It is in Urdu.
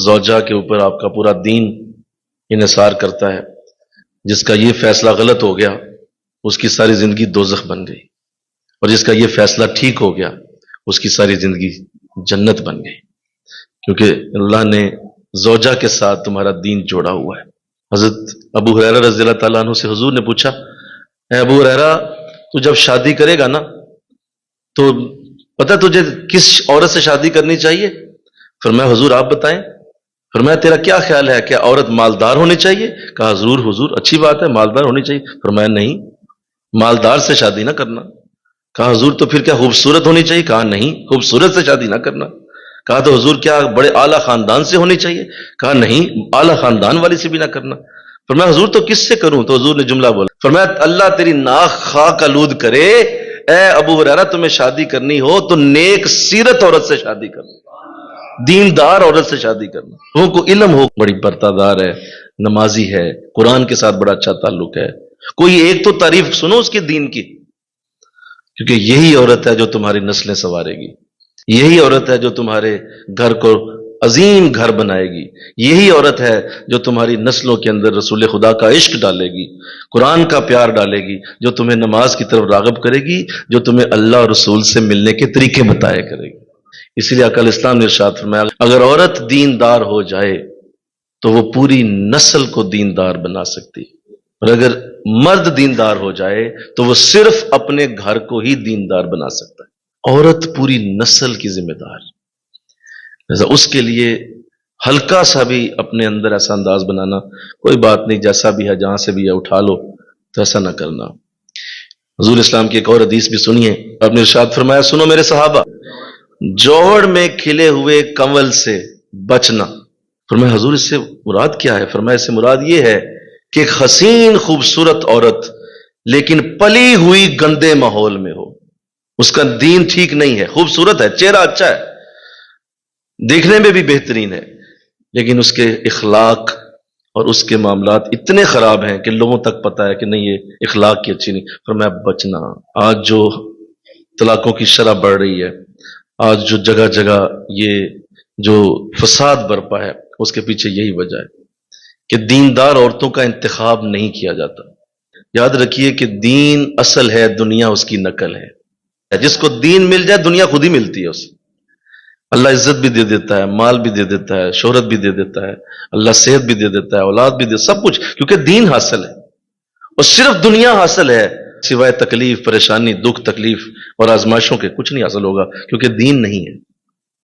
زوجہ کے اوپر آپ کا پورا دین انحصار کرتا ہے، جس کا یہ فیصلہ غلط ہو گیا اس کی ساری زندگی دوزخ بن گئی، اور جس کا یہ فیصلہ ٹھیک ہو گیا اس کی ساری زندگی جنت بن گئی، کیونکہ اللہ نے زوجہ کے ساتھ تمہارا دین جوڑا ہوا ہے۔ حضرت ابو ہریرہ رضی اللہ تعالیٰ عنہ سے حضور نے پوچھا، اے ابو ہریرہ تو جب شادی کرے گا نا تو پتہ تجھے کس عورت سے شادی کرنی چاہیے؟ فرمایا حضور آپ بتائیں۔ فرمایا تیرا کیا خیال ہے، کیا عورت مالدار ہونی چاہیے؟ کہا حضور اچھی بات ہے، مالدار ہونی چاہیے۔ فرمایا نہیں، مالدار سے شادی نہ کرنا۔ کہا حضور تو پھر کیا خوبصورت ہونی چاہیے؟ کہا نہیں، خوبصورت سے شادی نہ کرنا۔ کہا تو حضور کیا بڑے اعلیٰ خاندان سے ہونی چاہیے؟ کہا نہیں، اعلیٰ خاندان والی سے بھی نہ کرنا۔ فرمایا حضور تو کس سے کروں؟ تو حضور نے جملہ بولا، فرمایا اللہ تیری ناک خاک آلود کرے، اے ابو ہریرہ تمہیں شادی کرنی ہو تو نیک سیرت عورت سے شادی کرنا، دیندار عورت سے شادی کرنا، وہ کو علم ہو، بڑی پردہ ہے، نمازی ہے، قرآن کے ساتھ بڑا اچھا تعلق ہے، کوئی ایک تو تعریف سنو اس کے دین کی، کیونکہ یہی عورت ہے جو تمہاری نسلیں سنوارے گی، یہی عورت ہے جو تمہارے گھر کو عظیم گھر بنائے گی، یہی عورت ہے جو تمہاری نسلوں کے اندر رسول خدا کا عشق ڈالے گی، قرآن کا پیار ڈالے گی، جو تمہیں نماز کی طرف راغب کرے گی، جو تمہیں اللہ اور رسول سے ملنے کے طریقے بتایا کرے گی۔ اسی لیے آقا اسلام نے ارشاد فرمایا اگر عورت دیندار ہو جائے تو وہ پوری نسل کو دیندار بنا سکتی، اور اگر مرد دیندار ہو جائے تو وہ صرف اپنے گھر کو ہی دیندار بنا سکتا ہے، عورت پوری نسل کی ذمہ دار۔ اس کے لیے ہلکا سا بھی اپنے اندر ایسا انداز بنانا، کوئی بات نہیں جیسا بھی ہے جہاں سے بھی ہے اٹھا لو، تو ایسا نہ کرنا۔ حضور اسلام کی ایک اور حدیث بھی سنیے، آپ نے ارشاد فرمایا سنو میرے صحابہ، جوڑ میں کھلے ہوئے کنول سے بچنا۔ فرمایا حضور اس سے مراد کیا ہے؟ فرمایا اس سے مراد یہ ہے کہ ایک حسین خوبصورت عورت لیکن پلی ہوئی گندے ماحول میں ہو، اس کا دین ٹھیک نہیں ہے، خوبصورت ہے، چہرہ اچھا ہے، دیکھنے میں بھی بہترین ہے، لیکن اس کے اخلاق اور اس کے معاملات اتنے خراب ہیں کہ لوگوں تک پتا ہے کہ نہیں یہ اخلاق کی اچھی نہیں۔ فرمایا بچنا۔ آج جو طلاقوں کی شرح بڑھ رہی ہے، آج جو جگہ جگہ یہ جو فساد برپا ہے، اس کے پیچھے یہی وجہ ہے کہ دیندار عورتوں کا انتخاب نہیں کیا جاتا۔ یاد رکھیے کہ دین اصل ہے، دنیا اس کی نقل ہے۔ جس کو دین مل جائے دنیا خود ہی ملتی ہے اسے، اللہ عزت بھی دے دیتا ہے، مال بھی دے دیتا ہے، شہرت بھی دے دیتا ہے، اللہ صحت بھی دے دیتا ہے، اولاد بھی دے، سب کچھ، کیونکہ دین حاصل ہے، اور صرف دنیا حاصل ہے، سوائے تکلیف، پریشانی، دکھ، تکلیف اور آزمائشوں کے کچھ نہیں حاصل ہوگا، کیونکہ دین نہیں ہے۔